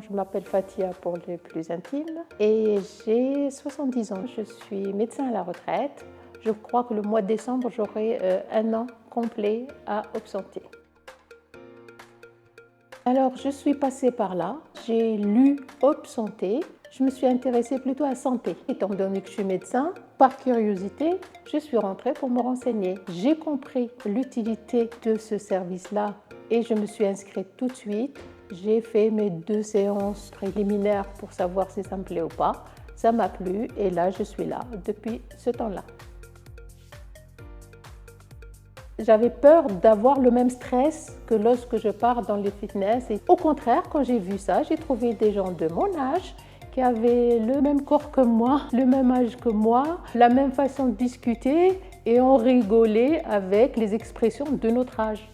Je m'appelle Fatia pour les plus intimes et j'ai 70 ans. Je suis médecin à la retraite. Je crois que le mois de décembre, j'aurai un an complet à Opsanté. Alors, je suis passée par là, j'ai lu Opsanté. Je me suis intéressée plutôt à santé. Étant donné que je suis médecin, par curiosité, je suis rentrée pour me renseigner. J'ai compris l'utilité de ce service-là et je me suis inscrite tout de suite. J'ai fait mes 2 séances préliminaires pour savoir si ça me plaît ou pas. Ça m'a plu et là, je suis là depuis ce temps-là. J'avais peur d'avoir le même stress que lorsque je pars dans les fitness. Et au contraire, quand j'ai vu ça, j'ai trouvé des gens de mon âge qui avaient le même corps que moi, le même âge que moi, la même façon de discuter et on rigolait avec les expressions de notre âge.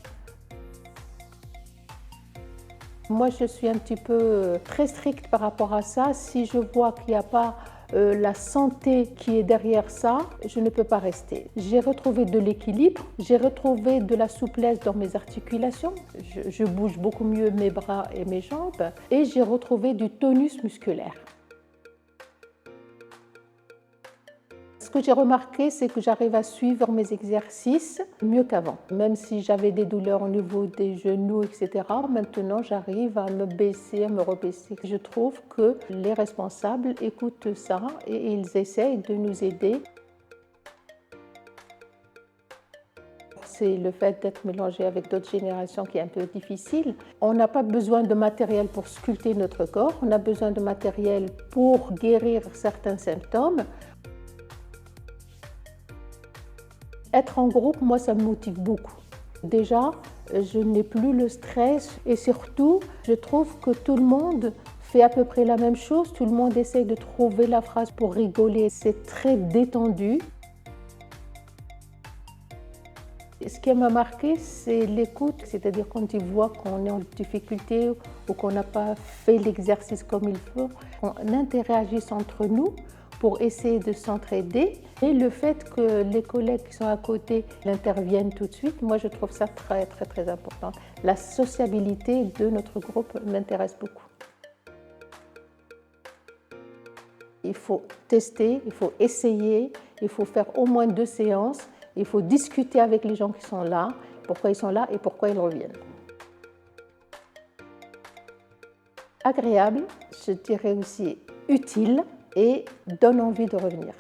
Moi, je suis un petit peu très stricte par rapport à ça. Si je vois qu'il n'y a pas la santé qui est derrière ça, je ne peux pas rester. J'ai retrouvé de l'équilibre, j'ai retrouvé de la souplesse dans mes articulations, je bouge beaucoup mieux mes bras et mes jambes et j'ai retrouvé du tonus musculaire. Ce que j'ai remarqué, c'est que j'arrive à suivre mes exercices mieux qu'avant. Même si j'avais des douleurs au niveau des genoux, etc., maintenant j'arrive à me baisser, à me rebaisser. Je trouve que les responsables écoutent ça et ils essayent de nous aider. C'est le fait d'être mélangé avec d'autres générations qui est un peu difficile. On n'a pas besoin de matériel pour sculpter notre corps, on a besoin de matériel pour guérir certains symptômes. Être en groupe, moi, ça me motive beaucoup. Déjà, je n'ai plus le stress et surtout, je trouve que tout le monde fait à peu près la même chose. Tout le monde essaye de trouver la phrase pour rigoler. C'est très détendu. Ce qui m'a marqué, c'est l'écoute, c'est-à-dire quand ils voient qu'on est en difficulté ou qu'on n'a pas fait l'exercice comme il faut, on interagisse entre nous pour essayer de s'entraider. Et le fait que les collègues qui sont à côté interviennent tout de suite, moi je trouve ça très très très important. La sociabilité de notre groupe m'intéresse beaucoup. Il faut tester, il faut essayer, il faut faire au moins 2 séances, il faut discuter avec les gens qui sont là, pourquoi ils sont là et pourquoi ils reviennent. Agréable, je dirais aussi utile et donne envie de revenir.